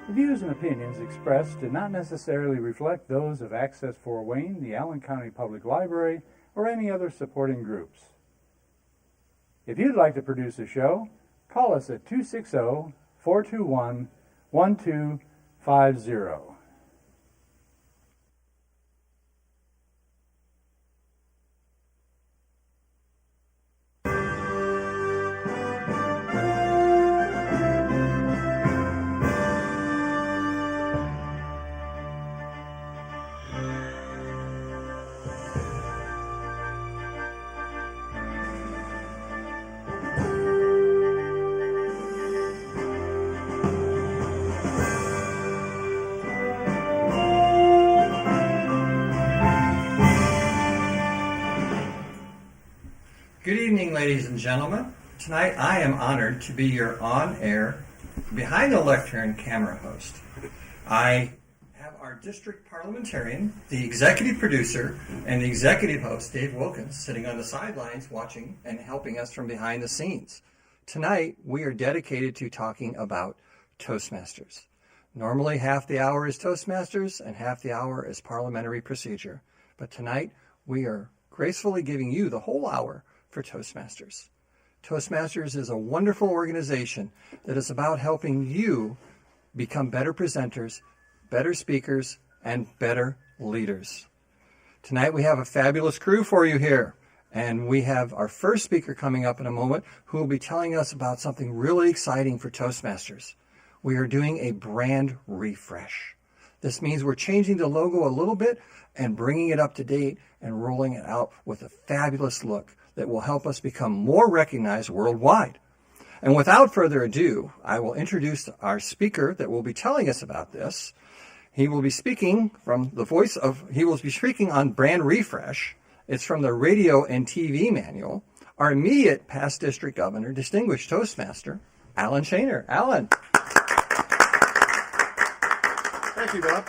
The views and opinions expressed do not necessarily reflect those of Access Fort Wayne, the Allen County Public Library, or any other supporting groups. If you'd like to produce a show, call us at 260-421-1250. Good evening, ladies and gentlemen. Tonight I am honored to be your on-air, behind-the-lectern camera host. I have our district parliamentarian, the executive producer, and the executive host, Dave Wilkins, sitting on the sidelines watching and helping us from behind the scenes. Tonight we are dedicated to talking about Toastmasters. Normally half the hour is Toastmasters and half the hour is parliamentary procedure. But tonight we are gracefully giving you the whole hour for Toastmasters. Toastmasters is a wonderful organization that is about helping you become better presenters, better speakers, and better leaders. Tonight we have a fabulous crew for you here, and we have our first speaker coming up in a moment who will be telling us about something really exciting for Toastmasters. We are doing a brand refresh. This means we're changing the logo a little bit and bringing it up to date and rolling it out with a fabulous look that will help us become more recognized worldwide. And without further ado, I will introduce our speaker that will be telling us about this. He will be speaking on brand refresh. It's from the radio and TV manual. Our immediate past district governor, distinguished Toastmaster, Alan Shaner. Alan. Thank you, Bob.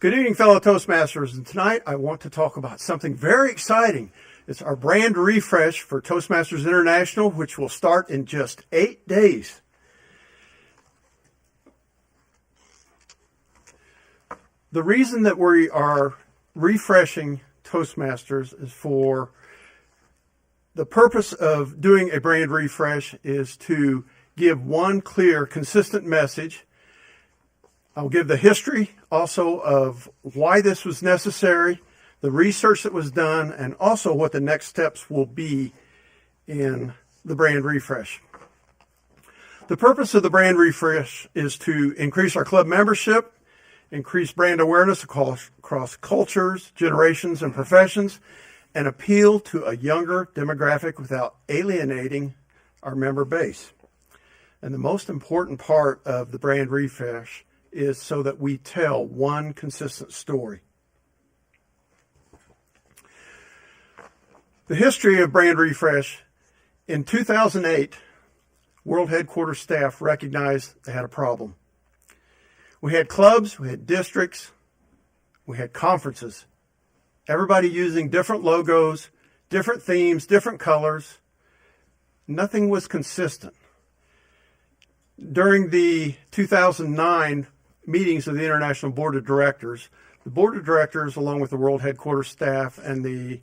Good evening, fellow Toastmasters, and tonight I want to talk about something very exciting. It's our brand refresh for Toastmasters International, which will start in just 8 days. The reason that we are refreshing Toastmasters is for the purpose of doing a brand refresh is to give one clear, consistent message. I'll give the history also of why this was necessary, the research that was done, and also what the next steps will be in the brand refresh. The purpose of the brand refresh is to increase our club membership, increase brand awareness across cultures, generations, and professions, and appeal to a younger demographic without alienating our member base. And the most important part of the brand refresh is so that we tell one consistent story. The history of brand refresh: in 2008, World Headquarters staff recognized they had a problem. We had clubs, we had districts, we had conferences, everybody using different logos, different themes, different colors. Nothing was consistent. During the 2009 meetings of the International Board of Directors, the Board of Directors, along with the World Headquarters staff and the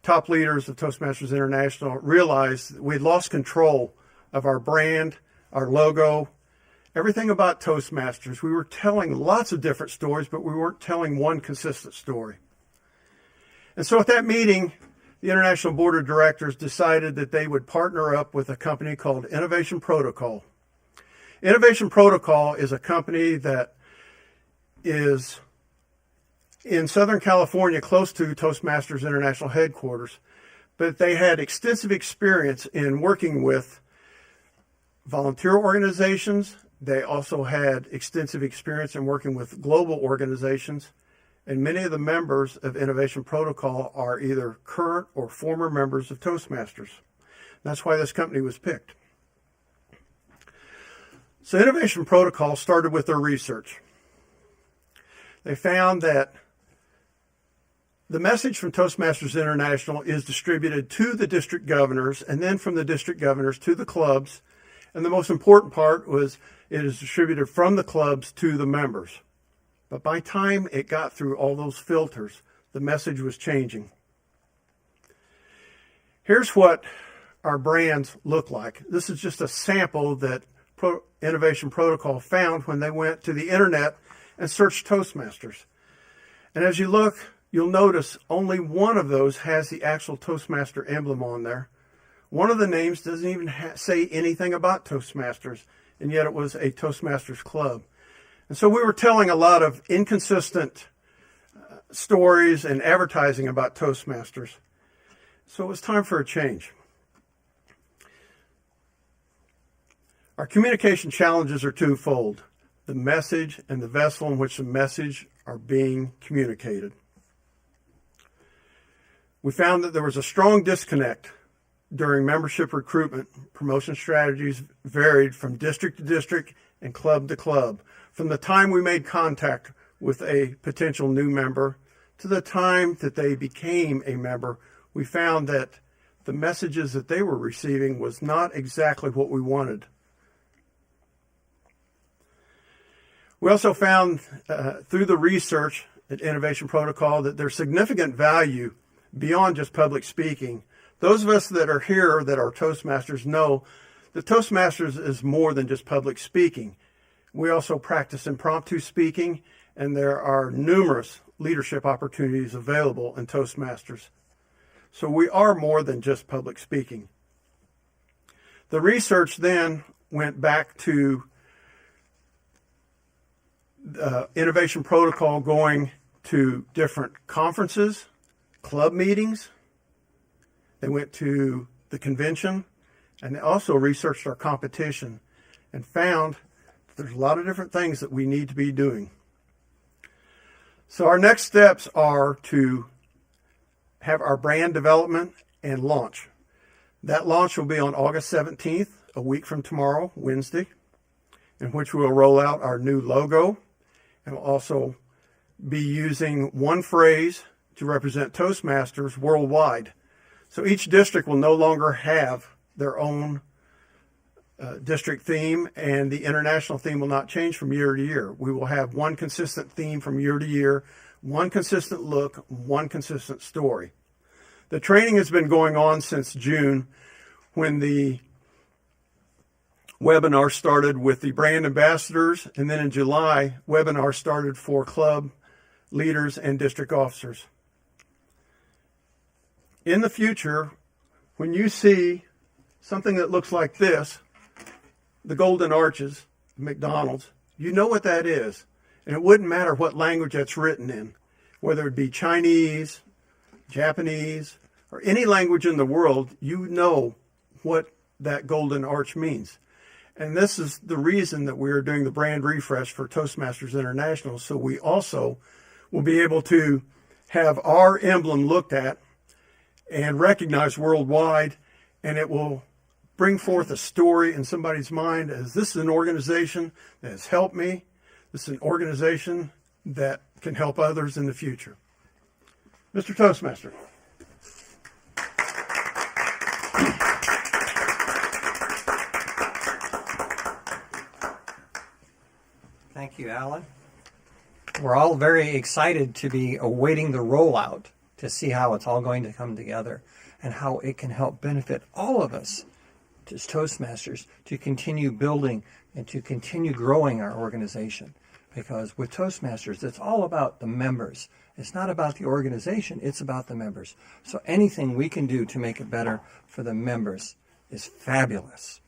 top leaders of Toastmasters International, realized that we had lost control of our brand, our logo, everything about Toastmasters. We were telling lots of different stories, but we weren't telling one consistent story. And so at that meeting, the International Board of Directors decided that they would partner up with a company called Innovation Protocol. Innovation Protocol is a company that is in Southern California, close to Toastmasters International headquarters, but they had extensive experience in working with volunteer organizations. They also had extensive experience in working with global organizations, and many of the members of Innovation Protocol are either current or former members of Toastmasters. That's why this company was picked. So Innovation Protocol started with their research. They found that the message from Toastmasters International is distributed to the district governors, and then from the district governors to the clubs, And the most important part was it is distributed from the clubs to the members. But by the time it got through all those filters, the message was changing. Here's what our brands look like. This is just a sample that Innovation Protocol found when they went to the internet and searched Toastmasters. And as you look, you'll notice only one of those has the actual Toastmaster emblem on there. One of the names doesn't even say anything about Toastmasters, and yet it was a Toastmasters club. And so we were telling a lot of inconsistent stories and advertising about Toastmasters. So it was time for a change. Our communication challenges are twofold: the message and the vessel in which the message are being communicated. We found that there was a strong disconnect during membership recruitment. Promotion strategies varied from district to district and club to club. From the time we made contact with a potential new member to the time that they became a member, we found that the messages that they were receiving was not exactly what we wanted. We also found through the research at Innovation Protocol that there's significant value beyond just public speaking. Those of us that are here that are Toastmasters know that Toastmasters is more than just public speaking. We also practice impromptu speaking, and there are numerous leadership opportunities available in Toastmasters. So we are more than just public speaking. The research then went back to Innovation Protocol going to different conferences, club meetings. They went to the convention, and they also researched our competition and found that there's a lot of different things that we need to be doing. So our next steps are to have our brand development and launch. That launch will be on August 17th, a week from tomorrow, Wednesday, in which we will roll out our new logo, and we'll also be using one phrase to represent Toastmasters worldwide. So each district will no longer have their own district theme, and the international theme will not change from year to year. We will have one consistent theme from year to year, one consistent look, one consistent story. The training has been going on since June, when the webinar started with the brand ambassadors, and then in July, webinar started for club leaders and district officers. In the future, when you see something that looks like this, the Golden Arches, McDonald's, you know what that is. And it wouldn't matter what language that's written in, whether it be Chinese, Japanese, or any language in the world, you know what that Golden Arch means. And this is the reason that we are doing the brand refresh for Toastmasters International, so we also will be able to have our emblem looked at and recognized worldwide, and it will bring forth a story in somebody's mind as this is an organization that has helped me. This is an organization that can help others in the future. Mr. Toastmaster. Thank you, Alan. We're all very excited to be awaiting the rollout to see how it's all going to come together and how it can help benefit all of us as Toastmasters to continue building and to continue growing our organization. Because with Toastmasters, it's all about the members. It's not about the organization, it's about the members. So anything we can do to make it better for the members is fabulous.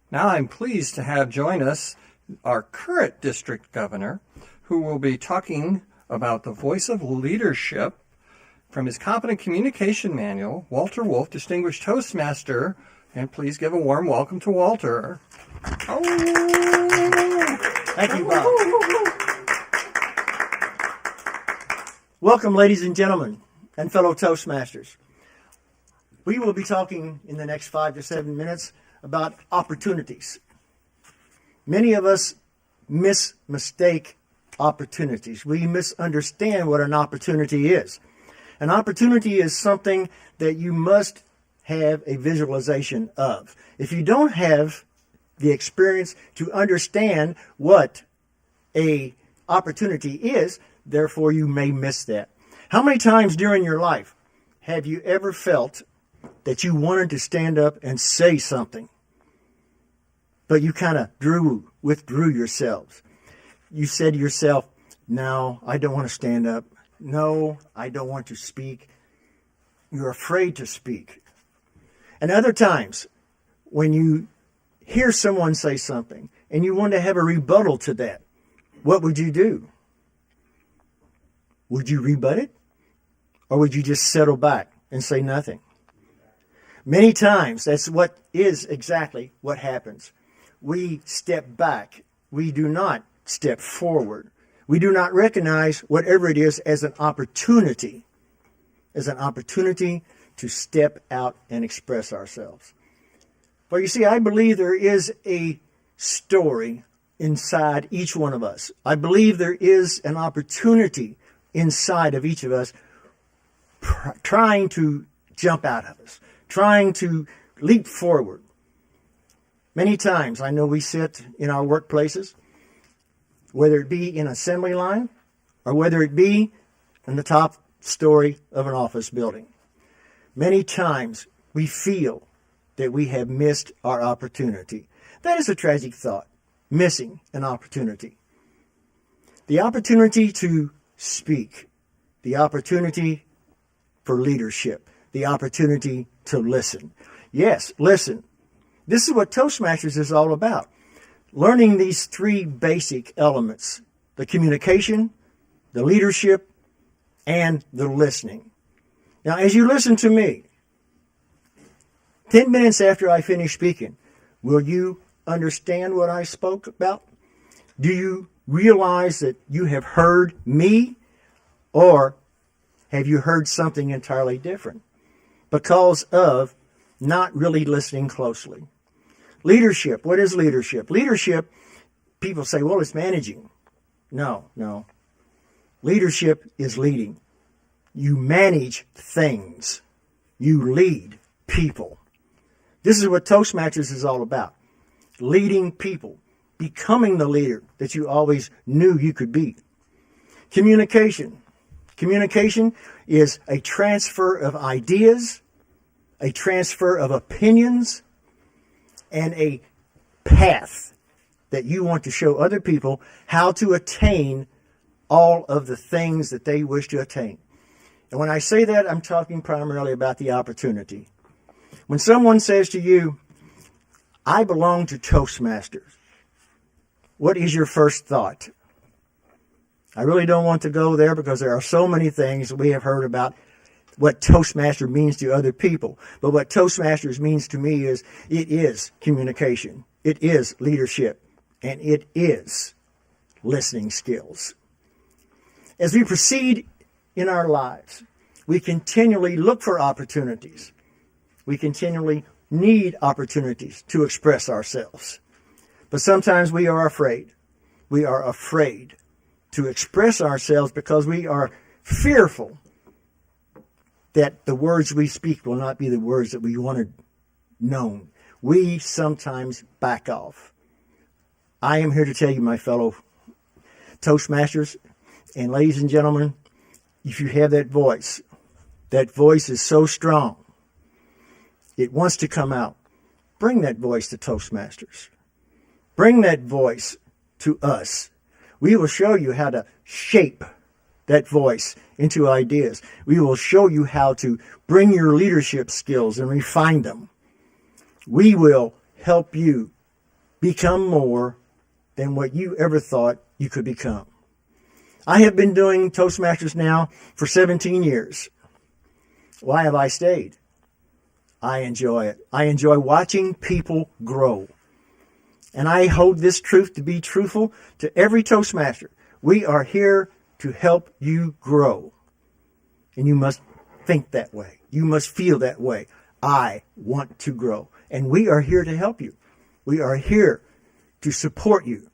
Now I'm pleased to have join us our current district governor, who will be talking about the voice of leadership from his Competent Communication Manual, Walter Wolfe, Distinguished Toastmaster. And please give a warm welcome to Walter. Oh. Thank you, Bob. Welcome, ladies and gentlemen, and fellow Toastmasters. We will be talking in the next 5 to 7 minutes about opportunities. Many of us mistake opportunities. We misunderstand what an opportunity is. An opportunity is something that you must have a visualization of. If you don't have the experience to understand what a opportunity is. Therefore, you may miss that. How many times during your life have you ever felt that you wanted to stand up and say something, but you kind of withdrew yourselves? You said to yourself, no, I don't want to stand up. No, I don't want to speak. You're afraid to speak. And other times, when you hear someone say something and you want to have a rebuttal to that, what would you do? Would you rebut it? Or would you just settle back and say nothing? Many times, that's what is exactly what happens. We step back. We do not step forward. We do not recognize whatever it is as an opportunity to step out and express ourselves. Well, you see, I believe there is a story inside each one of us. I believe there is an opportunity inside of each of us trying to jump out of us, trying to leap forward. Many times, I know we sit in our workplaces, whether it be in an assembly line or whether it be in the top story of an office building. Many times, we feel that we have missed our opportunity. That is a tragic thought, missing an opportunity. The opportunity to speak, the opportunity for leadership, the opportunity to listen. Yes, listen. This is what Toastmasters is all about. Learning these three basic elements: the communication, the leadership, and the listening. Now, as you listen to me, 10 minutes after I finish speaking, will you understand what I spoke about? Do you realize that you have heard me, or have you heard something entirely different because of not really listening closely? Leadership. What is leadership? Leadership, people say, well, it's managing. No. Leadership is leading. You manage things. You lead people. This is what Toastmasters is all about. Leading people. Becoming the leader that you always knew you could be. Communication. Communication is a transfer of ideas, a transfer of opinions, and a path that you want to show other people how to attain all of the things that they wish to attain. And when I say that, I'm talking primarily about the opportunity. When someone says to you, I belong to Toastmasters, what is your first thought? I really don't want to go there because there are so many things we have heard about what Toastmaster means to other people. But what Toastmasters means to me is it is communication, it is leadership, and it is listening skills. As we proceed in our lives, we continually look for opportunities. We continually need opportunities to express ourselves. But sometimes we are afraid. We are afraid to express ourselves because we are fearful that the words we speak will not be the words that we wanted known. We sometimes back off. I am here to tell you, my fellow Toastmasters and ladies and gentlemen, if you have that voice is so strong. It wants to come out. Bring that voice to Toastmasters. Bring that voice to us. We will show you how to shape that voice into ideas. We will show you how to bring your leadership skills and refine them. We will help you become more than what you ever thought you could become. I have been doing Toastmasters now for 17 years. Why have I stayed? I enjoy it. I enjoy watching people grow. And I hold this truth to be truthful to every Toastmaster. We are here to help you grow. And you must think that way. You must feel that way. I want to grow. And we are here to help you. We are here to support you.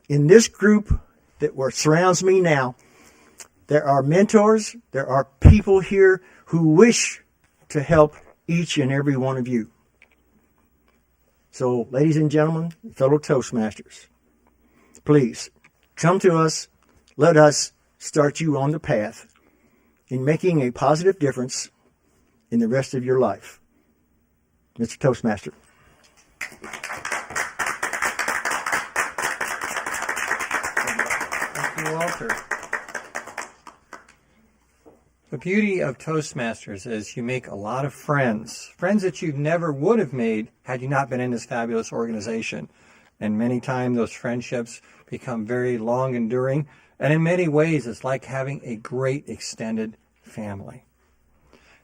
In this group that surrounds me now, there are mentors, there are people here who wish to help each and every one of you. So, ladies and gentlemen, fellow Toastmasters, please come to us. Let us start you on the path in making a positive difference in the rest of your life. Mr. Toastmaster. Thank you, Walter. The beauty of Toastmasters is you make a lot of friends that you never would have made had you not been in this fabulous organization. And many times those friendships become very long enduring. And in many ways, it's like having a great extended family.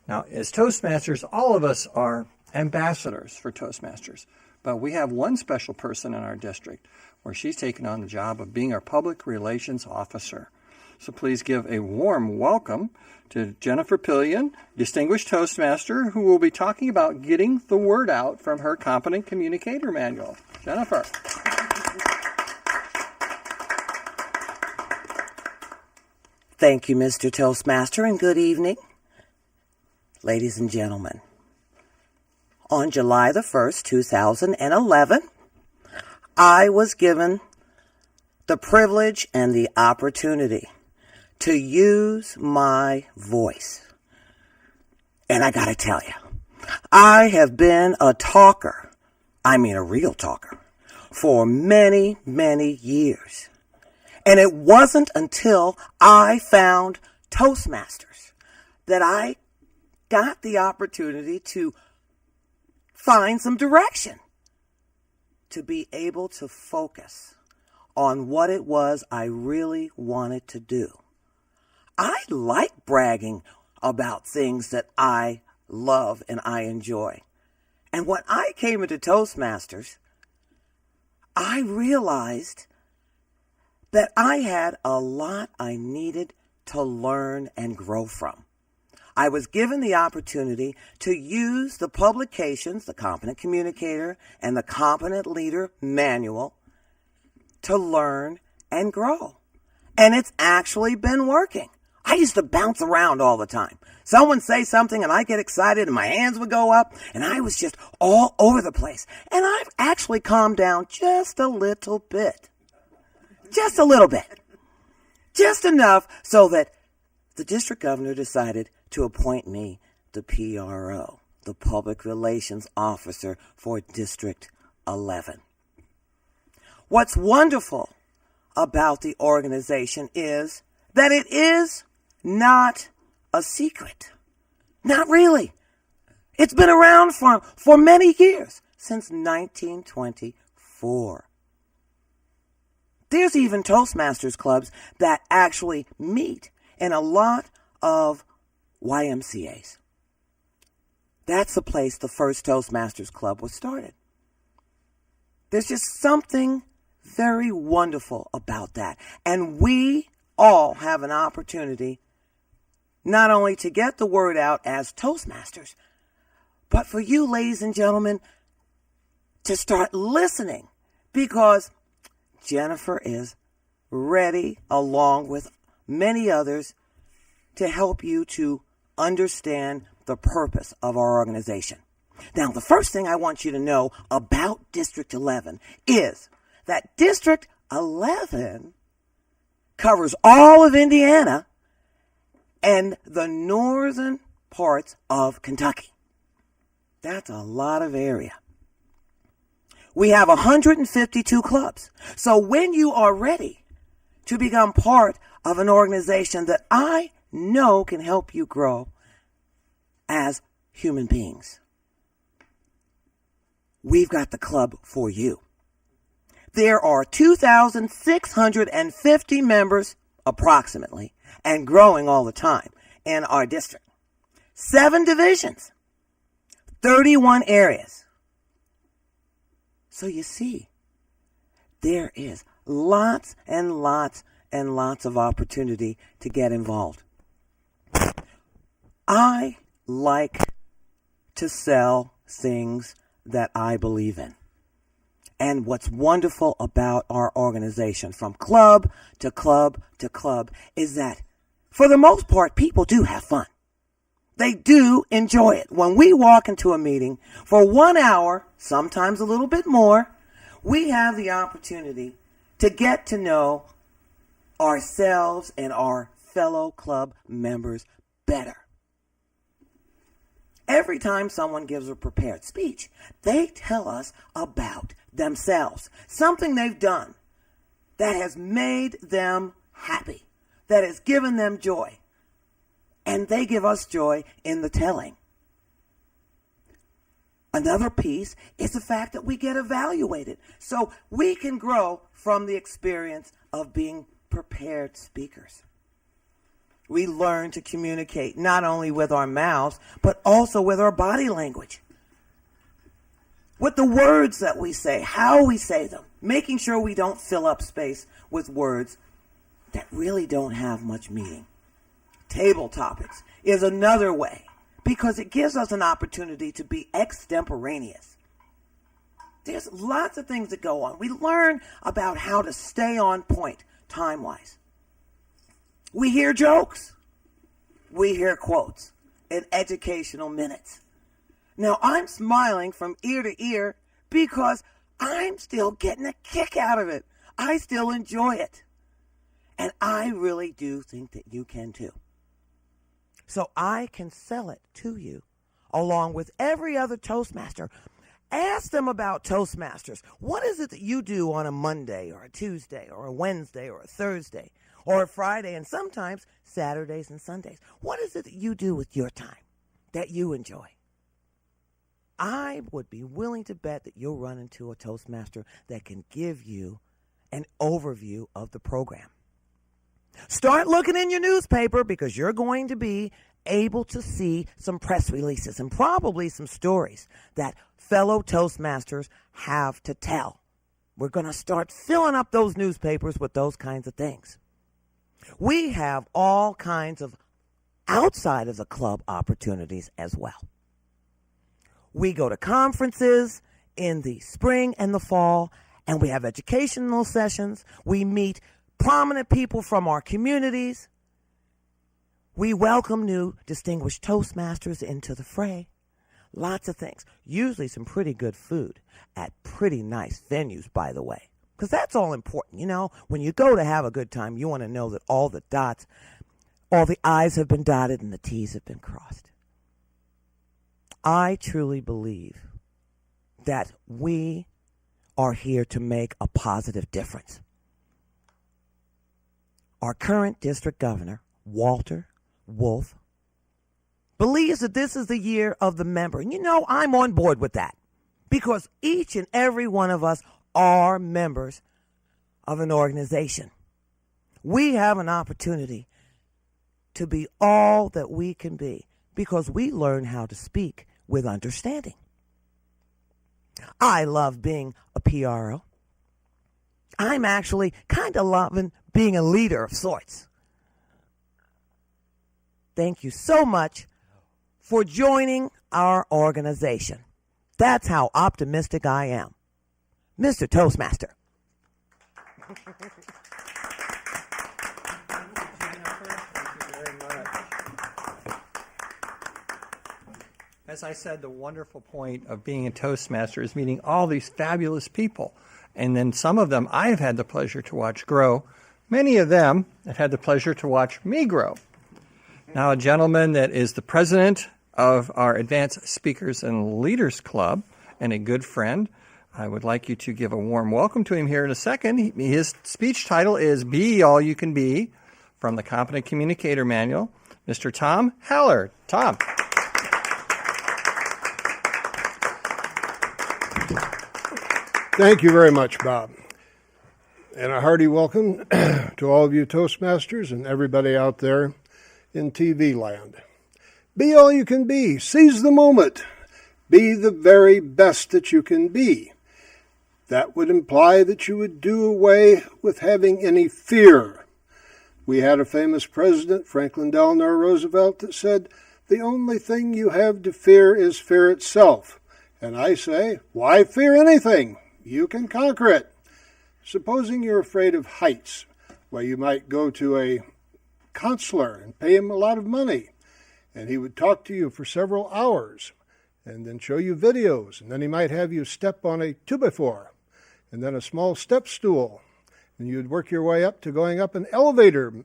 Now, as Toastmasters, all of us are ambassadors for Toastmasters. But we have one special person in our district where she's taken on the job of being our public relations officer. So please give a warm welcome to Jennifer Pillion, Distinguished Toastmaster, who will be talking about getting the word out from her Competent Communicator Manual. Jennifer. Thank you, Mr. Toastmaster, and good evening. Ladies and gentlemen, on July the 1st, 2011, I was given the privilege and the opportunity to use my voice. And I gotta tell you, I have been a talker, I mean a real talker, for many, many years. And it wasn't until I found Toastmasters that I got the opportunity to find some direction, to be able to focus on what it was I really wanted to do. I like bragging about things that I love and I enjoy. And when I came into Toastmasters, I realized that I had a lot I needed to learn and grow from. I was given the opportunity to use the publications, the Competent Communicator and the Competent Leader Manual, to learn and grow. And it's actually been working. I used to bounce around all the time. Someone say something and I get excited and my hands would go up and I was just all over the place. And I've actually calmed down just a little bit. Just a little bit. Just enough so that the district governor decided to appoint me the PRO, the Public Relations Officer for District 11. What's wonderful about the organization is that it is not a secret. Not really. It's been around for many years, since 1924. There's even Toastmasters clubs that actually meet in a lot of YMCAs. That's the place the first Toastmasters club was started. There's just something very wonderful about that. And we all have an opportunity not only to get the word out as Toastmasters, but for you, ladies and gentlemen, to start listening, because Jennifer is ready, along with many others, to help you to understand the purpose of our organization. Now, the first thing I want you to know about District 11 is that District 11 covers all of Indiana and the northern parts of Kentucky. That's a lot of area. We have 152 clubs. So when you are ready to become part of an organization that I know can help you grow as human beings, we've got the club for you. There are 2,650 members, approximately, and growing all the time in our district. 7 divisions, 31 areas. So you see, there is lots and lots and lots of opportunity to get involved. I like to sell things that I believe in. And what's wonderful about our organization, from club to club to club, is that for the most part, people do have fun. They do enjoy it. When we walk into a meeting for 1 hour, sometimes a little bit more, we have the opportunity to get to know ourselves and our fellow club members better. Every time someone gives a prepared speech, they tell us about themselves, something they've done that has made them happy, that has given them joy. And they give us joy in the telling. Another piece is the fact that we get evaluated. So we can grow from the experience of being prepared speakers. We learn to communicate not only with our mouths, but also with our body language. With the words that we say, how we say them, making sure we don't fill up space with words that really don't have much meaning. Table topics is another way because it gives us an opportunity to be extemporaneous. There's lots of things that go on. We learn about how to stay on point time-wise. We hear jokes. We hear quotes and educational minutes. Now, I'm smiling from ear to ear because I'm still getting a kick out of it. I still enjoy it. And I really do think that you can too. So I can sell it to you along with every other Toastmaster. Ask them about Toastmasters. What is it that you do on a Monday or a Tuesday or a Wednesday or a Thursday or a Friday and sometimes Saturdays and Sundays? What is it that you do with your time that you enjoy? I would be willing to bet that you'll run into a Toastmaster that can give you an overview of the program. Start looking in your newspaper because you're going to be able to see some press releases and probably some stories that fellow Toastmasters have to tell. We're going to start filling up those newspapers with those kinds of things. We have all kinds of outside of the club opportunities as well. We go to conferences in the spring and the fall, and we have educational sessions. We meet prominent people from our communities. We welcome new distinguished Toastmasters into the fray. Lots of things. Usually some pretty good food at pretty nice venues, by the way. Because that's all important. You know, when you go to have a good time, you want to know that all the I's have been dotted and the T's have been crossed. I truly believe that we are here to make a positive difference. Our current district governor, Walter Wolfe, believes that this is the year of the member. And you know, I'm on board with that because each and every one of us are members of an organization. We have an opportunity to be all that we can be because we learn how to speak with understanding. I love being a PRO. I'm actually kind of loving being a leader of sorts. Thank you so much for joining our organization. That's how optimistic I am. Mr. Toastmaster. As I said, the wonderful point of being a Toastmaster is meeting all these fabulous people. And then some of them I've had the pleasure to watch grow. Many of them have had the pleasure to watch me grow. Now, a gentleman that is the president of our Advanced Speakers and Leaders Club and a good friend, I would like you to give a warm welcome to him here in a second. His speech title is Be All You Can Be from the Competent Communicator Manual, Mr. Tom Haller. Tom. Thank you very much, Bob. And a hearty welcome to all of you Toastmasters and everybody out there in TV land. Be all you can be. Seize the moment. Be the very best that you can be. That would imply that you would do away with having any fear. We had a famous president, Franklin Delano Roosevelt, that said, the only thing you have to fear is fear itself. And I say, why fear anything? You can conquer it. Supposing you're afraid of heights, well, you might go to a counselor and pay him a lot of money. and he would talk to you for several hours and then show you videos, and then he might have you step on a 2x4 and then a small step stool, and you'd work your way up to going up an elevator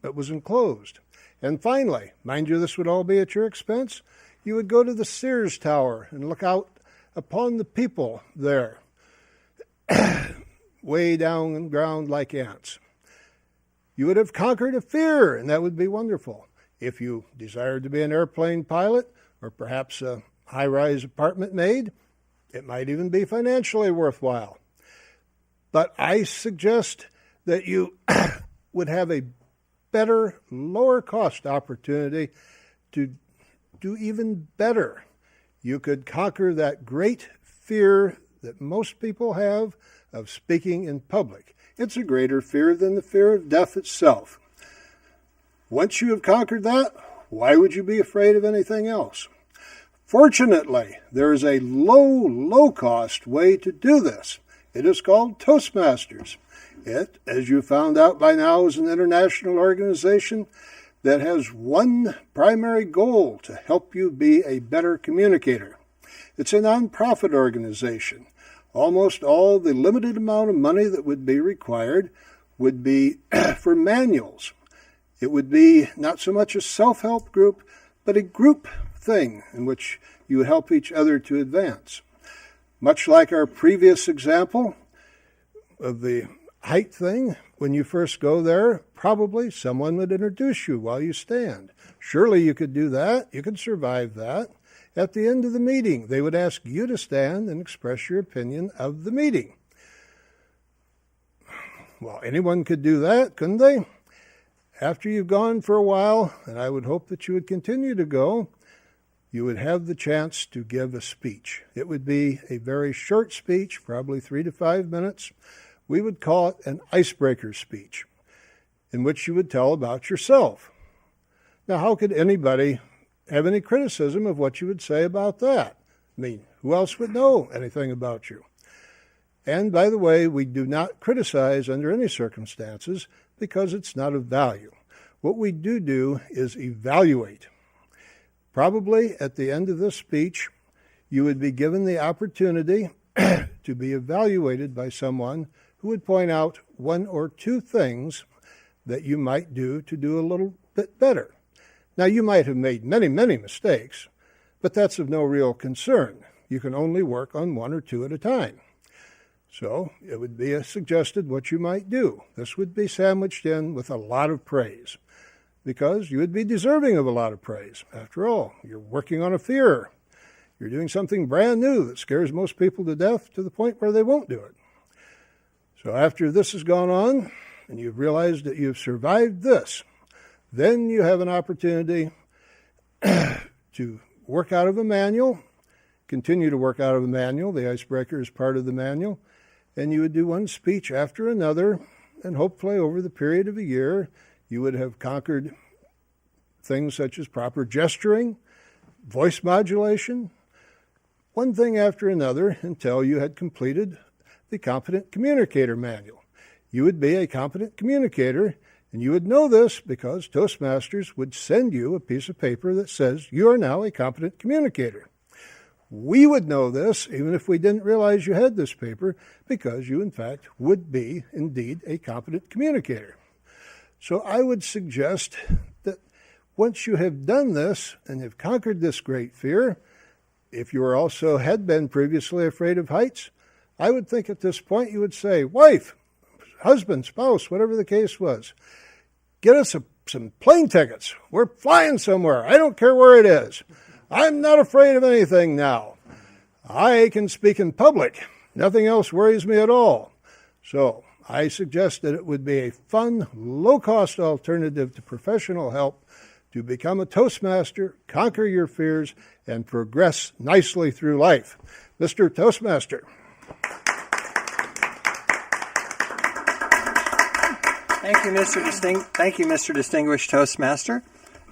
that was enclosed. And finally, mind you, this would all be at your expense, you would go to the Sears Tower and look out upon the people there, way down on the ground like ants. You would have conquered a fear, and that would be wonderful. If you desired to be an airplane pilot, or perhaps a high-rise apartment maid, it might even be financially worthwhile. But I suggest that you would have a better, lower-cost opportunity to do even better. You could conquer that great fear that most people have of speaking in public. It's a greater fear than the fear of death itself. Once you have conquered that, why would you be afraid of anything else? Fortunately, there is a low-cost way to do this. It is called Toastmasters. It, as you found out by now, is an international organization that has one primary goal: to help you be a better communicator. It's a nonprofit organization. Almost all the limited amount of money that would be required would be for manuals. It would be not so much a self-help group, but a group thing in which you help each other to advance. Much like our previous example of the height thing, when you first go there, probably someone would introduce you while you stand. Surely you could do that. You could survive that. At the end of the meeting, they would ask you to stand and express your opinion of the meeting. Well, anyone could do that, couldn't they? After you've gone for a while, and I would hope that you would continue to go, you would have the chance to give a speech. It would be a very short speech, probably 3 to 5 minutes. We would call it an icebreaker speech, in which you would tell about yourself. Now, how could anybody have any criticism of what you would say about that? I mean, who else would know anything about you? And by the way, we do not criticize under any circumstances because it's not of value. What we do is evaluate. Probably at the end of this speech, you would be given the opportunity to be evaluated by someone who would point out 1 or 2 things that you might do to do a little bit better. Now, you might have made many mistakes, but that's of no real concern. You can only work on 1 or 2 at a time. So it would be suggested what you might do. This would be sandwiched in with a lot of praise, because you would be deserving of a lot of praise. After all, you're working on a fear. You're doing something brand new that scares most people to death to the point where they won't do it. So after this has gone on, and you've realized that you've survived this, then you have an opportunity to work out of a manual, continue to work out of a manual. The icebreaker is part of the manual. And you would do one speech after another, and hopefully over the period of a year, you would have conquered things such as proper gesturing, voice modulation, one thing after another until you had completed the Competent Communicator Manual. You would be a competent communicator, and you would know this because Toastmasters would send you a piece of paper that says you are now a competent communicator. We would know this even if we didn't realize you had this paper, because you, in fact, would be indeed a competent communicator. So I would suggest that once you have done this and have conquered this great fear, if you also had been previously afraid of heights, I would think at this point you would say, wife, husband, spouse, whatever the case was, get us some plane tickets. We're flying somewhere. I don't care where it is. I'm not afraid of anything now. I can speak in public. Nothing else worries me at all. So I suggest that it would be a fun, low-cost alternative to professional help to become a Toastmaster, conquer your fears, and progress nicely through life. Mr. Toastmaster. Thank you, Mr. Distinguished Toastmaster.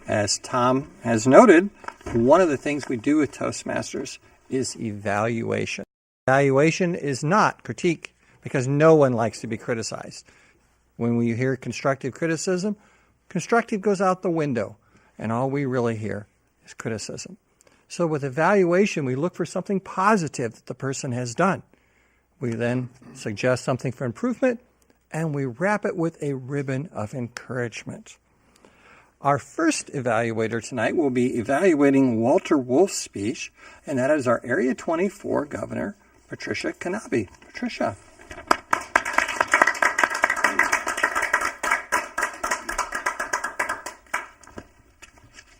As Tom has noted, one of the things we do with Toastmasters is evaluation. Evaluation is not critique, because no one likes to be criticized. When we hear constructive criticism, constructive goes out the window, and all we really hear is criticism. So with evaluation, we look for something positive that the person has done. We then suggest something for improvement, and we wrap it with a ribbon of encouragement. Our first evaluator tonight will be evaluating Walter Wolfe's speech, and that is our Area 24 Governor, Patricia Knaebe. Patricia.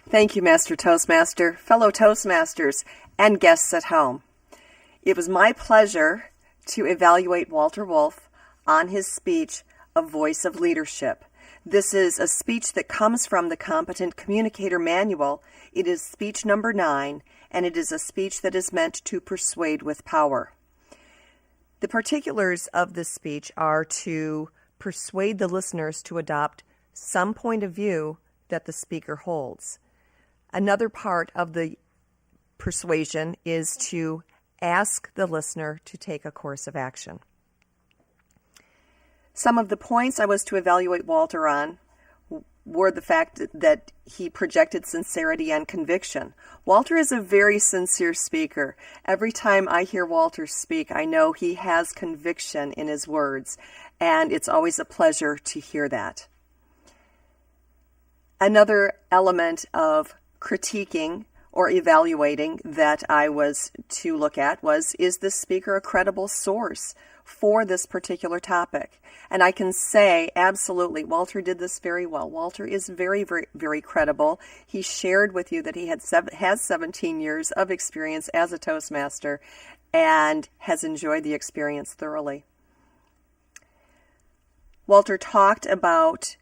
Thank you, Master Toastmaster, fellow Toastmasters, and guests at home. It was my pleasure to evaluate Walter Wolfe on his speech, A Voice of Leadership. This is a speech that comes from the Competent Communicator Manual. It is speech number 9, and it is a speech that is meant to persuade with power. The particulars of this speech are to persuade the listeners to adopt some point of view that the speaker holds. Another part of the persuasion is to ask the listener to take a course of action. Some of the points I was to evaluate Walter on were the fact that he projected sincerity and conviction. Walter is a very sincere speaker. Every time I hear Walter speak, I know he has conviction in his words, and it's always a pleasure to hear that. Another element of critiquing or evaluating that I was to look at was, is the speaker a credible source for this particular topic? And I can say, absolutely, Walter did this very well. Walter is very, very, very credible. He shared with you that he has 17 years of experience as a Toastmaster and has enjoyed the experience thoroughly. Walter talked about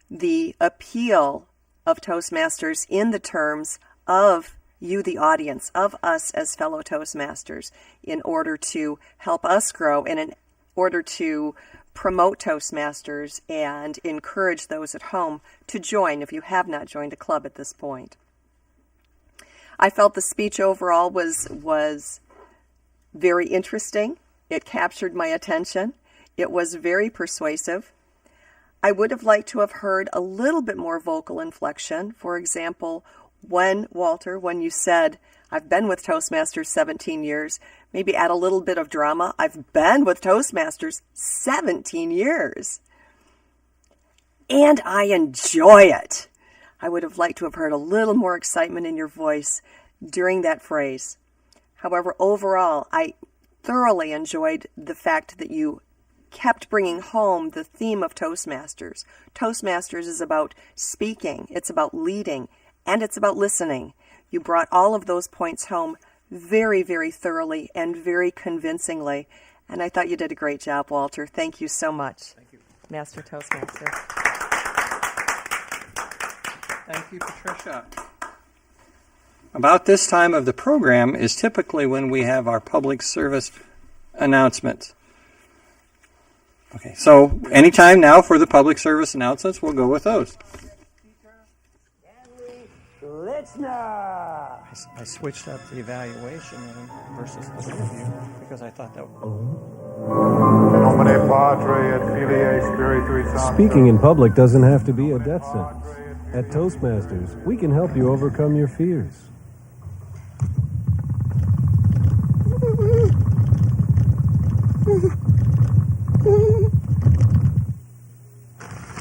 the appeal of Toastmasters in the terms of you, the audience, of us as fellow Toastmasters, in order to help us grow and in order to promote Toastmasters and encourage those at home to join if you have not joined a club at this point. I felt the speech overall was very interesting. It captured my attention. It was very persuasive. I would have liked to have heard a little bit more vocal inflection. For example, Walter, when you said, I've been with Toastmasters 17 years, maybe add a little bit of drama. I've been with Toastmasters 17 years. And I enjoy it. I would have liked to have heard a little more excitement in your voice during that phrase. However, overall, I thoroughly enjoyed the fact that you kept bringing home the theme of Toastmasters. Toastmasters is about speaking, it's about leading, and it's about listening. You brought all of those points home very, very thoroughly and very convincingly, and I thought you did a great job, Walter. Thank you so much. Thank you. Master Toastmaster. Thank you, Patricia. About this time of the program is typically when we have our public service announcements. Okay, so anytime now for the public service announcements, we'll go with those. I switched up the evaluation versus the interview because I thought that Speaking in public doesn't have to be a death sentence. At Toastmasters, we can help you overcome your fears.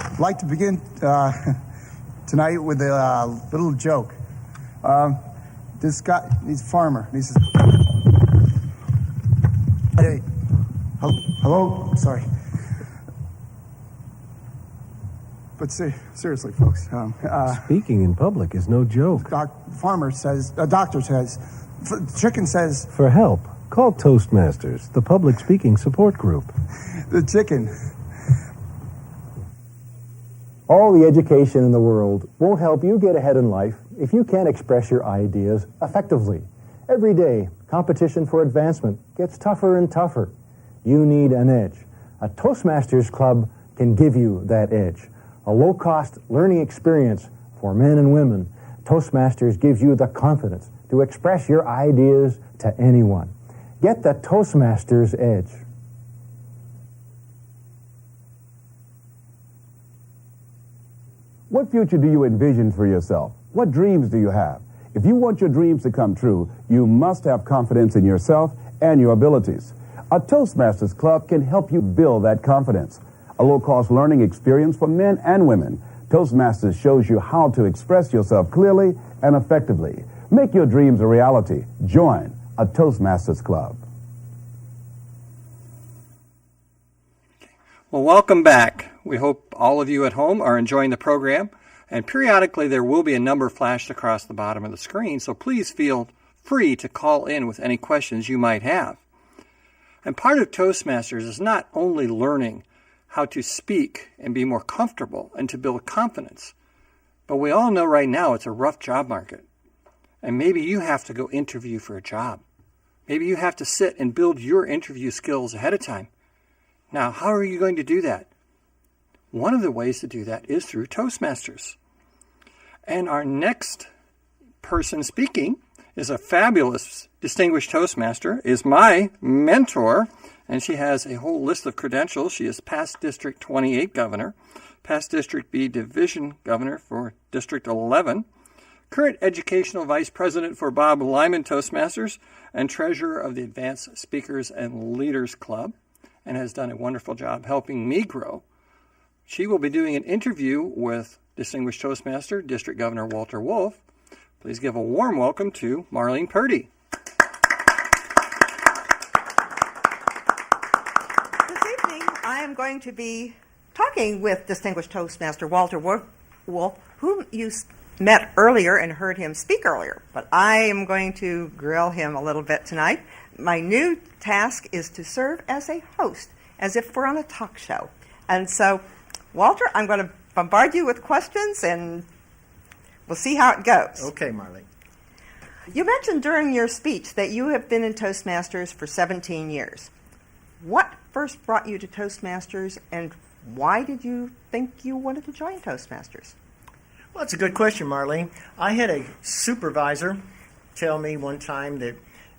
I'd like to begin tonight with a little joke. This guy, he's a farmer. He says, "Hey, hello, sorry." But seriously, folks. Speaking in public is no joke. Farmer says, doctor says, chicken says. For help, call Toastmasters, the public speaking support group. The chicken. All the education in the world won't help you get ahead in life if you can't express your ideas effectively. Every day, competition for advancement gets tougher and tougher. You need an edge. A Toastmasters club can give you that edge. A low-cost learning experience for men and women. Toastmasters gives you the confidence to express your ideas to anyone. Get the Toastmasters edge. What future do you envision for yourself? What dreams do you have? If you want your dreams to come true, you must have confidence in yourself and your abilities. A Toastmasters Club can help you build that confidence. A low-cost learning experience for men and women. Toastmasters shows you how to express yourself clearly and effectively. Make your dreams a reality. Join a Toastmasters Club. Well, welcome back. We hope all of you at home are enjoying the program. And periodically there will be a number flashed across the bottom of the screen, so please feel free to call in with any questions you might have. And part of Toastmasters is not only learning how to speak and be more comfortable and to build confidence, but we all know right now it's a rough job market. And maybe you have to go interview for a job. Maybe you have to sit and build your interview skills ahead of time. Now, how are you going to do that? One of the ways to do that is through Toastmasters. And our next person speaking is a fabulous distinguished Toastmaster, is my mentor, and she has a whole list of credentials. She is past District 28 Governor, past District B Division Governor for District 11, current Educational Vice President for Bob Lyman Toastmasters, and Treasurer of the Advanced Speakers and Leaders Club, and has done a wonderful job helping me grow. She will be doing an interview with Distinguished Toastmaster, District Governor Walter Wolfe. Please give a warm welcome to Marlene Purdy. This evening, I am going to be talking with Distinguished Toastmaster Walter Wolfe, whom you met earlier and heard him speak earlier. But I am going to grill him a little bit tonight. My new task is to serve as a host, as if we're on a talk show. And so, Walter, I'm going to bombard you with questions, and we'll see how it goes. Okay, Marlene. You mentioned during your speech that you have been in Toastmasters for 17 years. What first brought you to Toastmasters, and why did you think you wanted to join Toastmasters? Well, that's a good question, Marlene. I had a supervisor tell me one time that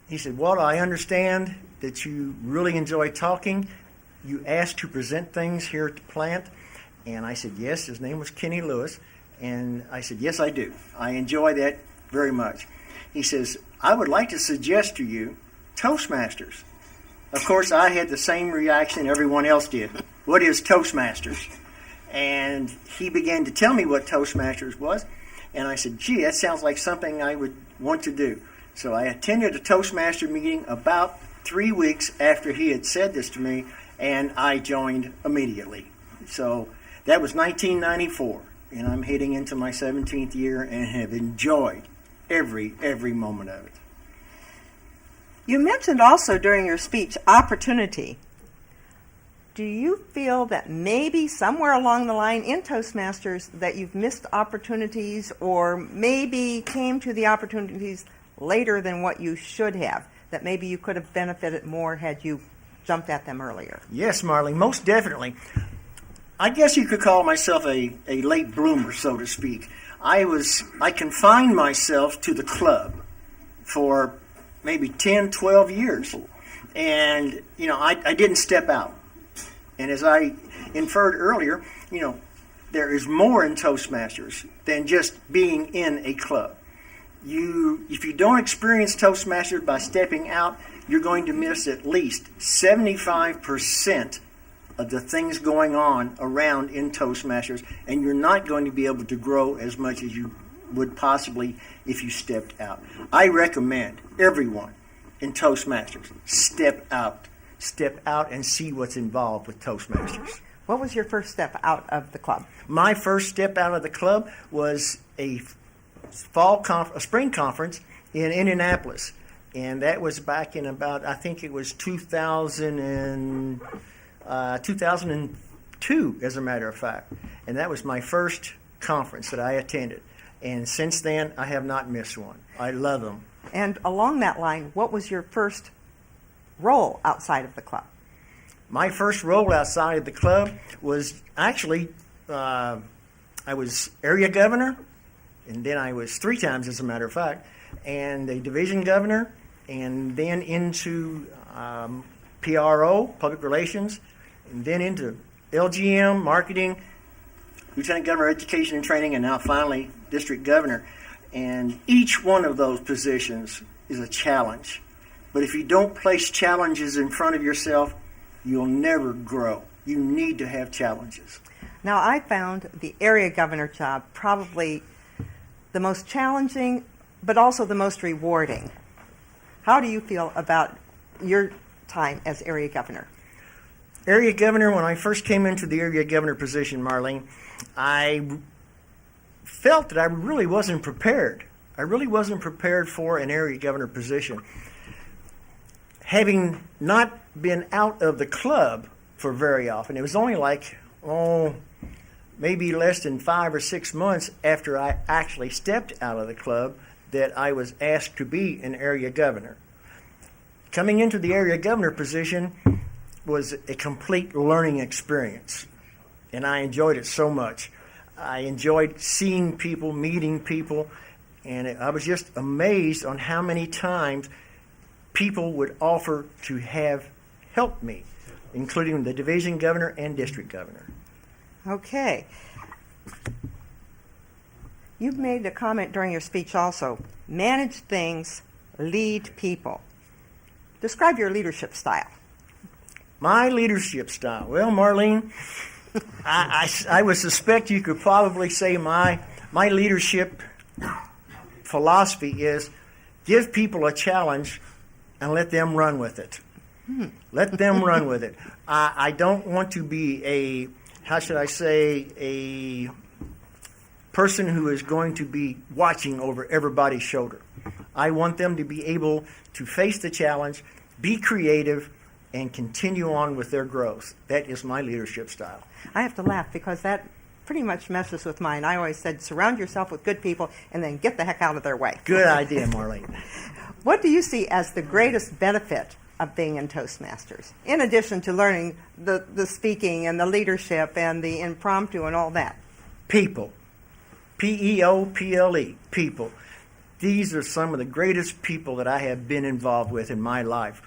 he said, Walter, I understand that you really enjoy talking. You asked to present things here at the plant. And I said, yes. His name was Kenny Lewis. And I said, yes, I do. I enjoy that very much. He says, I would like to suggest to you Toastmasters. Of course, I had the same reaction everyone else did. What is Toastmasters? And he began to tell me what Toastmasters was. And I said, gee, that sounds like something I would want to do. So I attended a Toastmaster meeting about 3 weeks after he had said this to me, and I joined immediately. So that was 1994, and I'm heading into my 17th year and have enjoyed every moment of it. You mentioned also during your speech opportunity. Do you feel that maybe somewhere along the line in Toastmasters that you've missed opportunities, or maybe came to the opportunities later than what you should have, that maybe you could have benefited more had you jumped at them earlier? Yes, Marlene, most definitely. I guess you could call myself a late bloomer, so to speak. I confined myself to the club for maybe 10, 12 years. And, I didn't step out. And as I inferred earlier, there is more in Toastmasters than just being in a club. If you don't experience Toastmasters by stepping out, you're going to miss at least 75% of the things going on around in Toastmasters, and you're not going to be able to grow as much as you would possibly if you stepped out. I recommend everyone in Toastmasters step out and see what's involved with Toastmasters. What was your first step out of the club? My first step out of the club was a spring conference in Indianapolis, and that was back in about, I think it was 2002, as a matter of fact, and that was my first conference that I attended, and since then I have not missed one. I love them. And along that line, what was your first role outside of the club? My first role outside of the club was actually, I was area governor, and then I was 3 times, as a matter of fact, and a division governor, and then into PRO, public relations, and then into LGM, marketing, lieutenant governor, education and training, and now finally district governor. And each one of those positions is a challenge. But if you don't place challenges in front of yourself, you'll never grow. You need to have challenges. Now, I found the area governor job probably the most challenging, but also the most rewarding. How do you feel about your time as area governor? Area governor, when I first came into the area governor position, Marlene, I felt that I really wasn't prepared. I really wasn't prepared for an area governor position. Having not been out of the club for very often, it was only like, maybe less than 5 or 6 months after I actually stepped out of the club that I was asked to be an area governor. Coming into the area governor position was a complete learning experience, and I enjoyed it so much. I enjoyed seeing people, meeting people, and I was just amazed on how many times people would offer to have helped me, including the division governor and district governor. Okay. You've made a comment during your speech also. Manage things, lead people. Describe your leadership style. My leadership style. Well, Marlene, I would suspect you could probably say my leadership philosophy is give people a challenge and let them run with it. Let them run with it. I don't want to be a person who is going to be watching over everybody's shoulder. I want them to be able to face the challenge, be creative, and continue on with their growth. That is my leadership style. I have to laugh because that pretty much messes with mine. I always said surround yourself with good people and then get the heck out of their way. Good idea, Marlene. What do you see as the greatest benefit of being in Toastmasters, in addition to learning the speaking and the leadership and the impromptu and all that? People. P-E-O-P-L-E. People. These are some of the greatest people that I have been involved with in my life.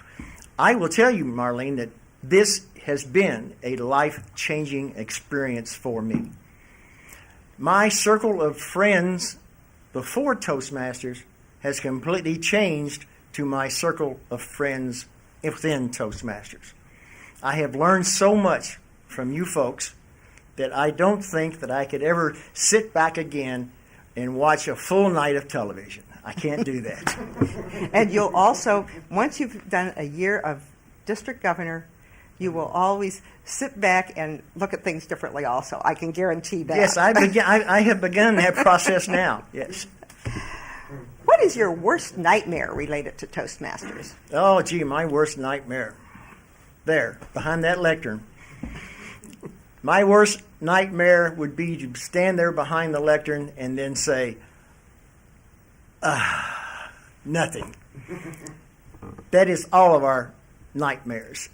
I will tell you, Marlene, that this has been a life-changing experience for me. My circle of friends before Toastmasters has completely changed to my circle of friends within Toastmasters. I have learned so much from you folks that I don't think that I could ever sit back again and watch a full night of television. I can't do that. And you'll also, once you've done a year of district governor, you will always sit back and look at things differently also. I can guarantee that. Yes, I have begun that process now, yes. What is your worst nightmare related to Toastmasters? Oh, gee, my worst nightmare. There, behind that lectern. My worst nightmare would be to stand there behind the lectern and then say, nothing. That is all of our nightmares.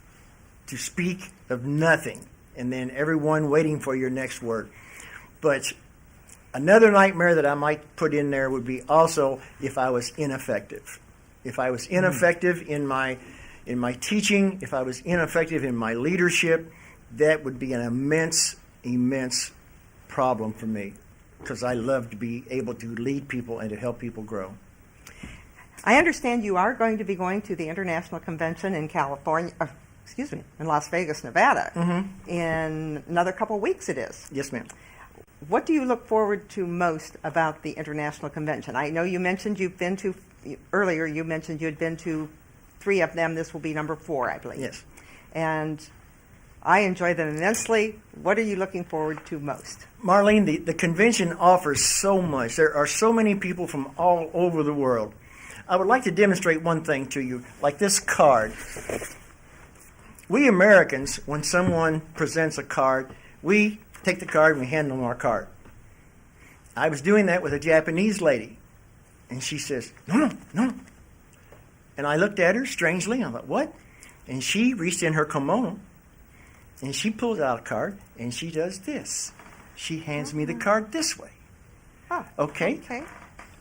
To speak of nothing, and then everyone waiting for your next word. But another nightmare that I might put in there would be also if I was ineffective. If I was ineffective in my teaching, if I was ineffective in my leadership, that would be an immense problem for me, because I love to be able to lead people and to help people grow. I understand you are going to be going to the International Convention in in Las Vegas, Nevada, in another couple of weeks it is. Yes, ma'am. What do you look forward to most about the International Convention? I know you mentioned you had been to 3 of them. This will be number 4, I believe. Yes. And I enjoy them immensely. What are you looking forward to most? Marlene, the convention offers so much. There are so many people from all over the world. I would like to demonstrate one thing to you, like this card. We Americans, when someone presents a card, we take the card and we hand them our card. I was doing that with a Japanese lady, and she says, no. And I looked at her strangely, and I thought, what? And she reached in her kimono, and she pulls out a card, and she does this. She hands me the card this way. Okay.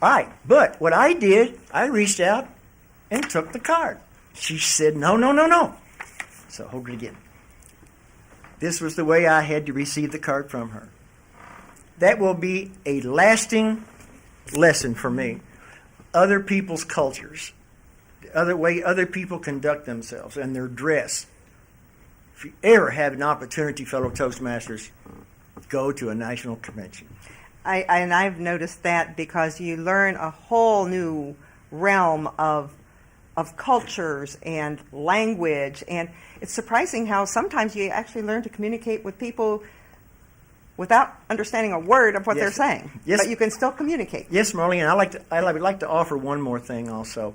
All right, but what I did, I reached out and took the card. She said, no. So hold it again. This was the way I had to receive the card from her. That will be a lasting lesson for me. Other people's cultures, the other way other people conduct themselves and their dress. If you ever have an opportunity, fellow Toastmasters, go to a national convention. I've noticed that because you learn a whole new realm of cultures and language, and it's surprising how sometimes you actually learn to communicate with people without understanding a word of what they're saying. Yes. But you can still communicate. Yes, Marlene, I would like to offer one more thing also.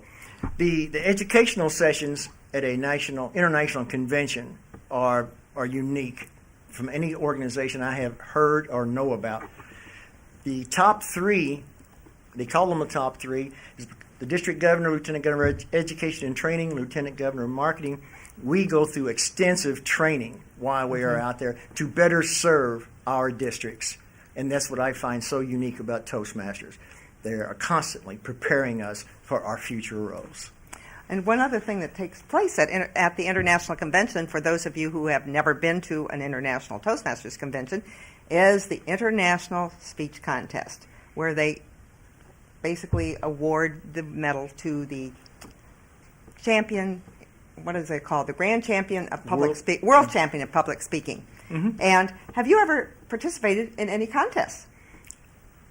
The educational sessions at a international convention are unique from any organization I have heard or know about. The top three, they call them the top three, is the district governor, lieutenant governor of education and training, lieutenant governor of marketing. We go through extensive training while we are out there to better serve our districts. And that's what I find so unique about Toastmasters. They are constantly preparing us for our future roles. And one other thing that takes place at the International Convention, for those of you who have never been to an International Toastmasters Convention, is the International Speech Contest, where they basically award the medal to the champion, what is it called? The Grand Champion of World Champion of Public Speaking. Mm-hmm. And have you ever participated in any contests?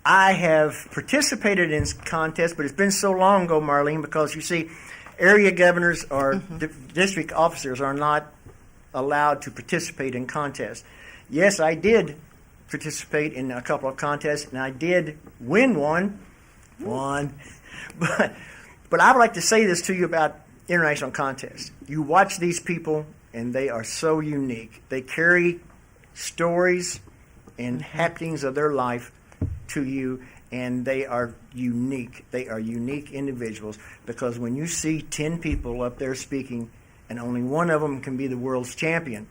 I have participated in contests, but it's been so long ago, Marlene, because you see, area governors or district officers are not allowed to participate in contests. Yes, I did participate in a couple of contests, and I did win one. But I would like to say this to you about international contests. You watch these people, and they are so unique. They carry stories and happenings of their life to you, and they are unique. They are unique individuals, because when you see 10 people up there speaking and only one of them can be the world's champion,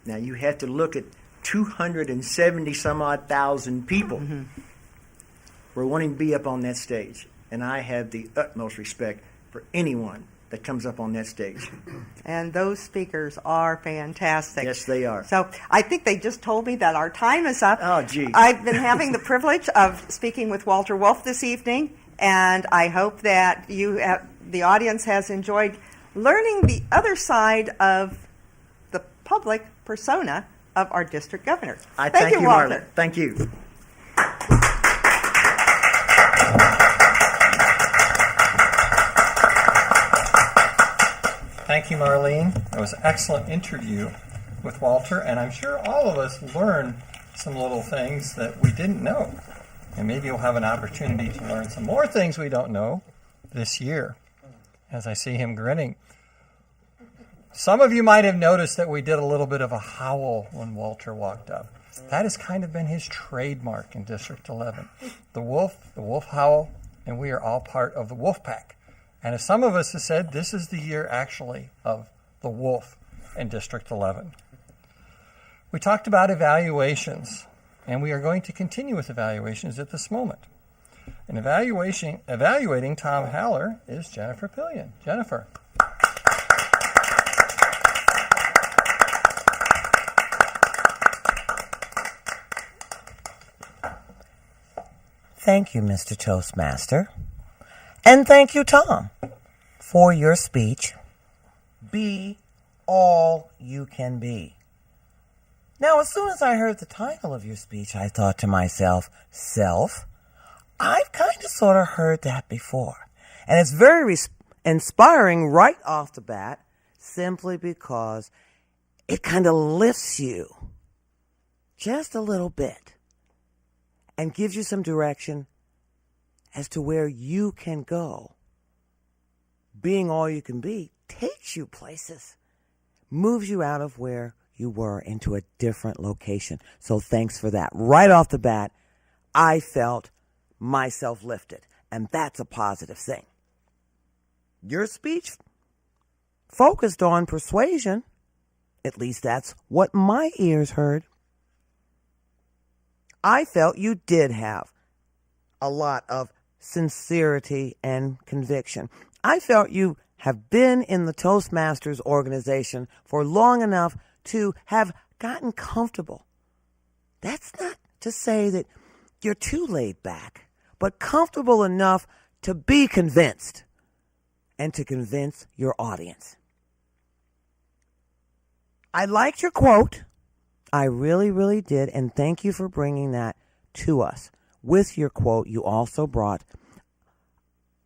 now you have to look at 270 some odd thousand people were wanting to be up on that stage. And I have the utmost respect for anyone that comes up on that stage. And those speakers are fantastic. Yes, they are. So I think they just told me that our time is up. Oh, gee. I've been having the privilege of speaking with Walter Wolfe this evening, and I hope that the audience has enjoyed learning the other side of the public persona of our district governor. Thank you, Walter. Marlene. Thank you. Thank you, Marlene. That was an excellent interview with Walter, and I'm sure all of us learned some little things that we didn't know. And maybe we'll have an opportunity to learn some more things we don't know this year, as I see him grinning. Some of you might have noticed that we did a little bit of a howl when Walter walked up. That has kind of been his trademark in District 11. The wolf howl, and we are all part of the Wolf Pack. And as some of us have said, this is the year actually of the wolf in District 11. We talked about evaluations, and we are going to continue with evaluations at this moment. And evaluating Tom Haller is Jennifer Pillion. Jennifer. Thank you, Mr. Toastmaster. And thank you, Tom, for your speech. Be all you can be. Now, as soon as I heard the title of your speech, I thought to myself, self, I've kind of sort of heard that before. And it's very inspiring right off the bat, simply because it kind of lifts you just a little bit and gives you some direction as to where you can go. Being all you can be takes you places, moves you out of where you were into a different location. So thanks for that. Right off the bat, I felt myself lifted, and that's a positive thing. Your speech focused on persuasion. At least that's what my ears heard. I felt you did have a lot of sincerity and conviction. I felt you have been in the Toastmasters organization for long enough to have gotten comfortable. That's not to say that you're too laid back, but comfortable enough to be convinced and to convince your audience. I liked your quote. I really, really did, and thank you for bringing that to us. With your quote, you also brought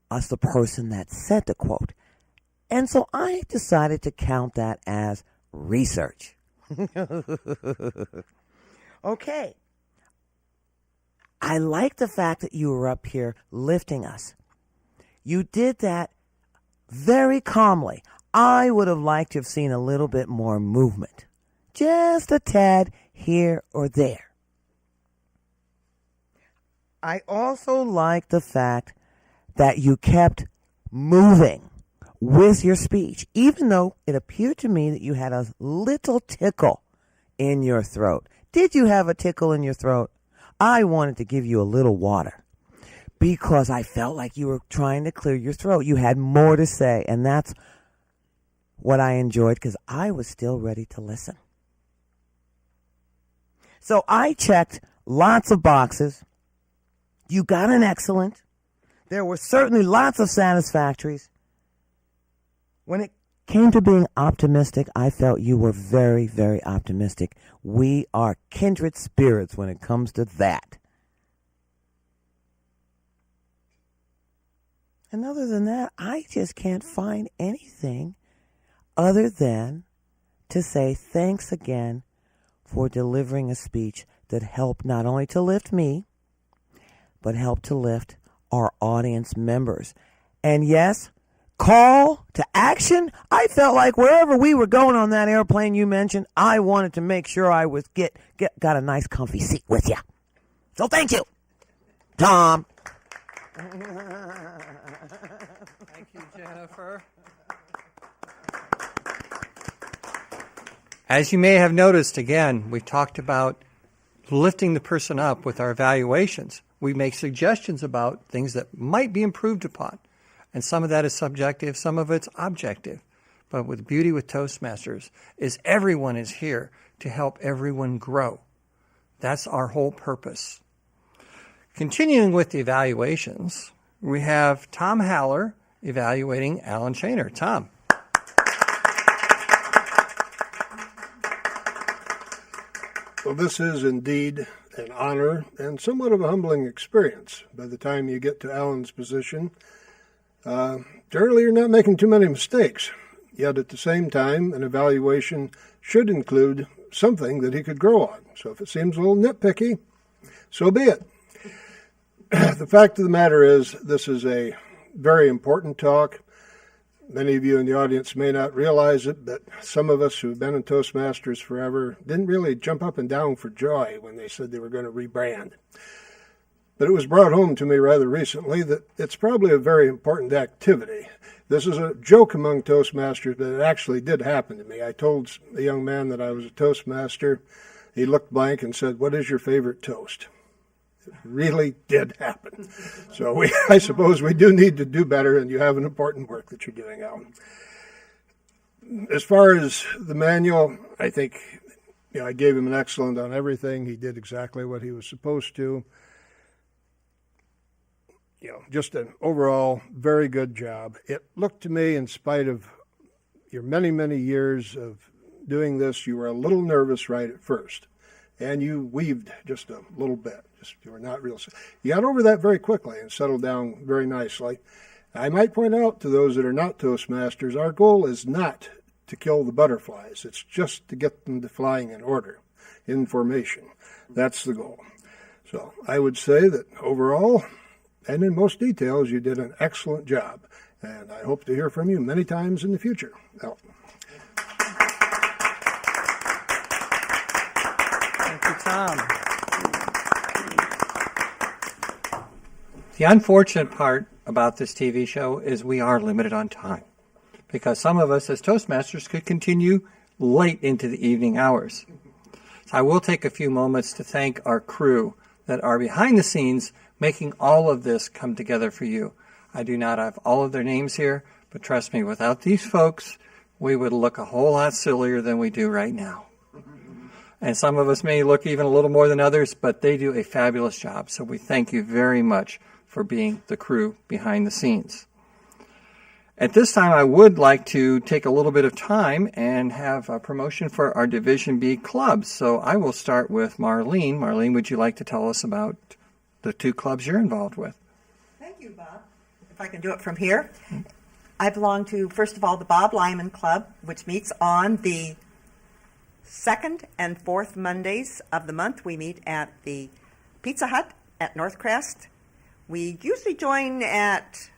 us the person that said the quote. And so I decided to count that as research. Okay. I like the fact that you were up here lifting us. You did that very calmly. I would have liked to have seen a little bit more movement. Just a tad here or there. I also like the fact that you kept moving with your speech, even though it appeared to me that you had a little tickle in your throat. Did you have a tickle in your throat? I wanted to give you a little water because I felt like you were trying to clear your throat. You had more to say, and that's what I enjoyed because I was still ready to listen. So I checked lots of boxes. You got an excellent. There were certainly lots of satisfactories. When it came to being optimistic, I felt you were very, very optimistic. We are kindred spirits when it comes to that. And other than that, I just can't find anything other than to say thanks again for delivering a speech that helped not only to lift me, but helped to lift our audience members. And yes, call to action. I felt like wherever we were going on that airplane you mentioned, I wanted to make sure I was got a nice comfy seat with you. So thank you, Tom. Thank you, Jennifer. As you may have noticed, again, we talked about lifting the person up with our evaluations. We make suggestions about things that might be improved upon. And some of that is subjective, some of it's objective. But with beauty with Toastmasters is everyone is here to help everyone grow. That's our whole purpose. Continuing with the evaluations, we have Tom Haller evaluating Alan Shaner. Tom. Well, this is indeed an honor and somewhat of a humbling experience. By the time you get to Alan's position, generally you're not making too many mistakes. Yet at the same time, an evaluation should include something that he could grow on. So if it seems a little nitpicky, so be it. The fact of the matter is, this is a very important talk. Many of you in the audience may not realize it, but some of us who've been in Toastmasters forever didn't really jump up and down for joy when they said they were going to rebrand. But it was brought home to me rather recently that it's probably a very important activity. This is a joke among Toastmasters, but it actually did happen to me. I told a young man that I was a Toastmaster. He looked blank and said, "What is your favorite toast?" It really did happen. So I suppose we do need to do better, and you have an important work that you're doing, Alan. As far as the manual, I think I gave him an excellent on everything. He did exactly what he was supposed to. Just an overall very good job. It looked to me, in spite of your many, many years of doing this, you were a little nervous right at first. And you weaved just a little bit. You were not real. You got over that very quickly and settled down very nicely. I might point out to those that are not Toastmasters, our goal is not to kill the butterflies. It's just to get them to flying in order, in formation. That's the goal. So I would say that overall, and in most details, you did an excellent job. And I hope to hear from you many times in the future. Well, thank you, Tom. The unfortunate part about this TV show is we are limited on time because some of us as Toastmasters could continue late into the evening hours. So I will take a few moments to thank our crew that are behind the scenes making all of this come together for you. I do not have all of their names here, but trust me, without these folks, we would look a whole lot sillier than we do right now. And some of us may look even a little more than others, but they do a fabulous job. So we thank you very much for being the crew behind the scenes. At this time, I would like to take a little bit of time and have a promotion for our Division B clubs. So I will start with Marlene. Marlene, would you like to tell us about the 2 clubs you're involved with? Thank you, Bob. If I can do it from here. I belong to, first of all, the Bob Lyman Club, which meets on the 2nd and 4th Mondays of the month. We meet at the Pizza Hut at Northcrest. We usually join at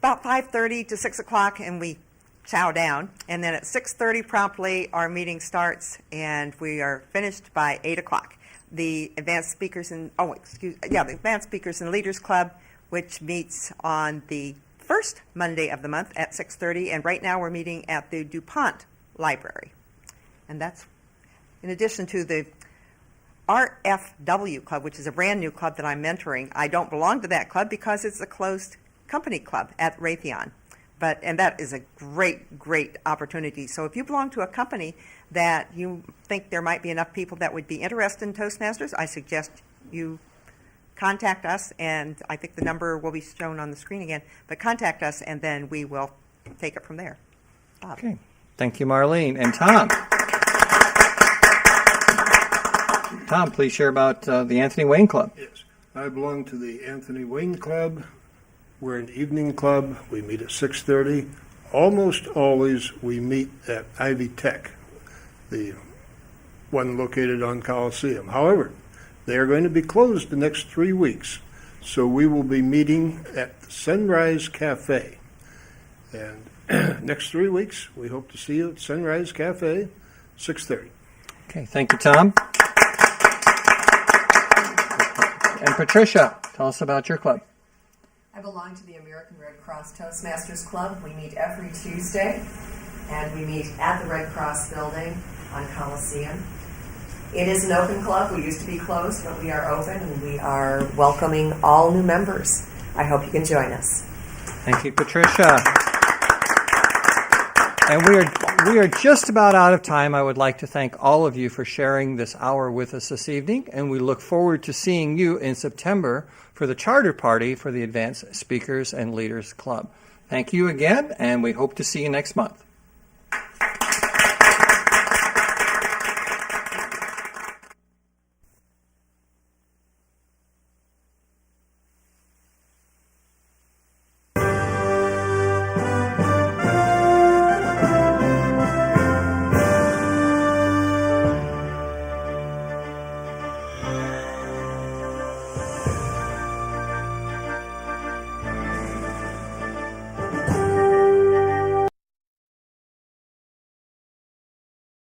about 5:30 to 6 o'clock, and we chow down. And then at 6:30 promptly, our meeting starts, and we are finished by 8 o'clock. The Advanced Speakers and the Advanced Speakers and Leaders Club, which meets on the first Monday of the month at 6:30, and right now we're meeting at the DuPont Library. And that's in addition to the RFW Club, which is a brand new club that I'm mentoring. I don't belong to that club because it's a closed company club at Raytheon. And that is a great, great opportunity. So if you belong to a company that you think there might be enough people that would be interested in Toastmasters, I suggest you contact us, and I think the number will be shown on the screen again, but contact us, and then we will take it from there. Bob. Okay. Thank you, Marlene. And Tom. Tom, please share about the Anthony Wayne Club. Yes. I belong to the Anthony Wayne Club. We're an evening club. We meet at 6:30. Almost always we meet at Ivy Tech, the one located on Coliseum. However, they are going to be closed the next 3 weeks, so we will be meeting at the Sunrise Cafe. And next 3 weeks, we hope to see you at Sunrise Cafe, 6:30. Okay, thank you, Tom. And Patricia, tell us about your club. I belong to the American Red Cross Toastmasters Club. We meet every Tuesday, and we meet at the Red Cross building on Coliseum. It is an open club. We used to be closed, but we are open, and we are welcoming all new members. I hope you can join us. Thank you, Patricia. And we are just about out of time. I would like to thank all of you for sharing this hour with us this evening, and we look forward to seeing you in September for the charter party for the Advanced Speakers and Leaders Club. Thank you again, and we hope to see you next month.